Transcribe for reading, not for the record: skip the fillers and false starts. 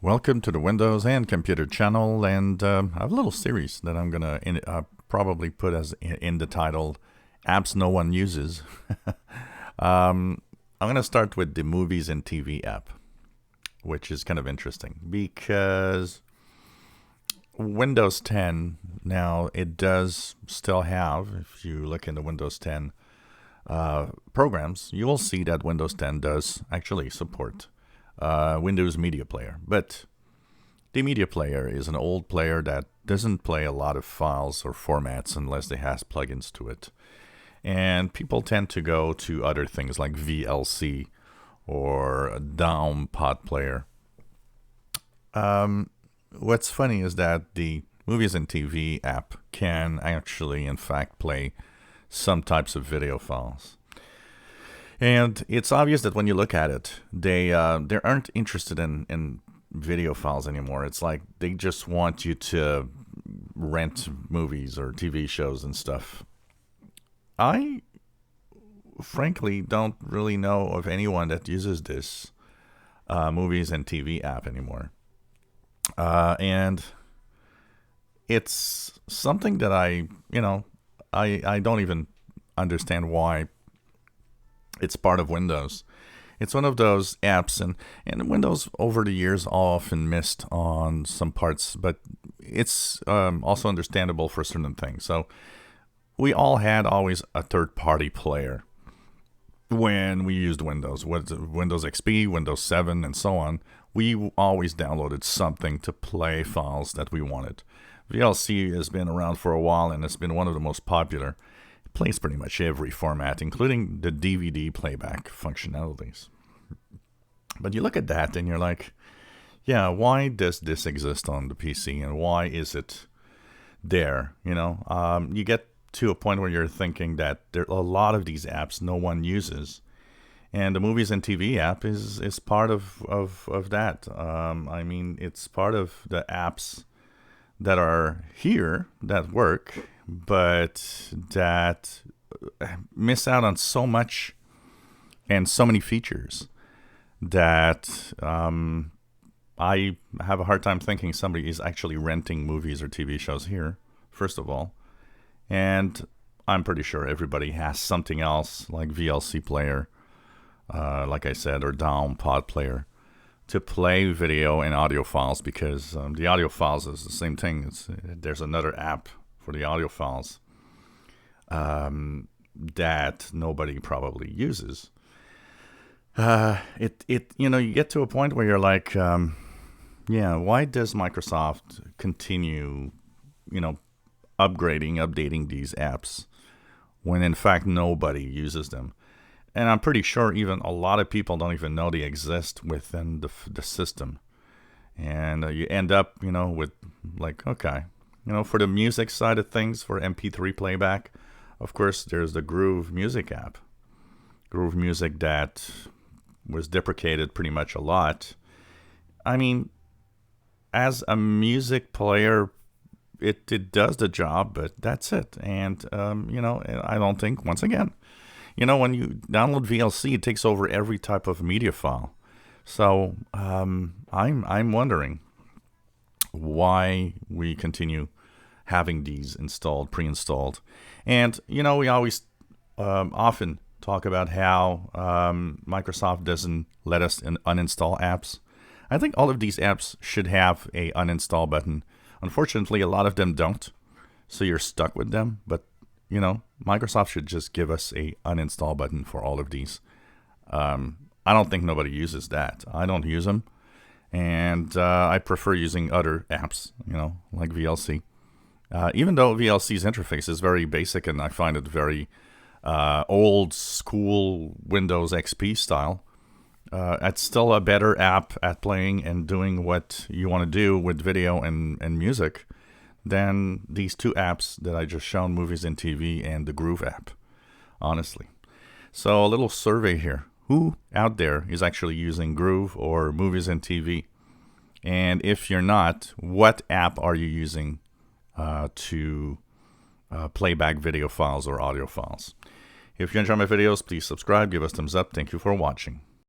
Welcome to the Windows and Computer channel, and I have a little series that I'm going to probably put as in the title, Apps No One Uses. I'm going to start with the Movies and TV app, which is kind of interesting because Windows 10 now, it does still have, if you look in the Windows 10 programs, you will see that Windows 10 does actually support Windows Media Player. But the Media Player is an old player that doesn't play a lot of files or formats unless it has plugins to it. And people tend to go to other things like VLC or DAW Pod Player. What's funny is that the Movies and TV app can actually, in fact, play some types of video files. And it's obvious that when you look at it, they aren't interested in video files anymore. It's like they just want you to rent movies or TV shows and stuff. I frankly don't really know of anyone that uses this Movies and TV app anymore. And it's something that I don't even understand why it's part of Windows. It's one of those apps, and Windows over the years often missed on some parts, but it's also understandable for certain things. So we all had always a third-party player when we used Windows, Windows XP, Windows 7, and so on. We always downloaded something to play files that we wanted. VLC has been around for a while, and it's been one of the most popular. Plays pretty much every format, including the DVD playback functionalities. But you look at that and you're like, yeah, why does this exist on the PC and why is it there? You get to a point where you're thinking that there are a lot of these apps no one uses. And the Movies and TV app is part of that. It's part of the apps that are here that work, but that miss out on so much and so many features that I have a hard time thinking somebody is actually renting movies or TV shows here, first of all. And I'm pretty sure everybody has something else like VLC player, like I said, or DAW Pod Player to play video and audio files, because the audio files is the same thing. There's another app for the audio files that nobody probably uses. You get to a point where you're like, why does Microsoft continue, updating these apps when in fact nobody uses them? And I'm pretty sure even a lot of people don't even know they exist within the system. And you end up, with like, okay, for the music side of things, for MP3 playback, of course, there's the Groove Music app. Groove Music that was deprecated pretty much a lot. I mean, as a music player, it does the job, but that's it. And, I don't think, once again, when you download VLC, it takes over every type of media file. So I'm wondering why we continue having these pre-installed. And, we always often talk about how Microsoft doesn't let us uninstall apps. I think all of these apps should have a uninstall button. Unfortunately, a lot of them don't, so you're stuck with them. But Microsoft should just give us a uninstall button for all of these. I don't think nobody uses that. I don't use them, and I prefer using other apps, like VLC. Even though VLC's interface is very basic and I find it very old school Windows XP style, it's still a better app at playing and doing what you want to do with video and music than these two apps that I just shown, Movies and TV and the Groove app, honestly. So a little survey here. Who out there is actually using Groove or Movies and TV? And if you're not, what app are you using to play back video files or audio files? If you enjoy my videos, please subscribe, give us thumbs up. Thank you for watching.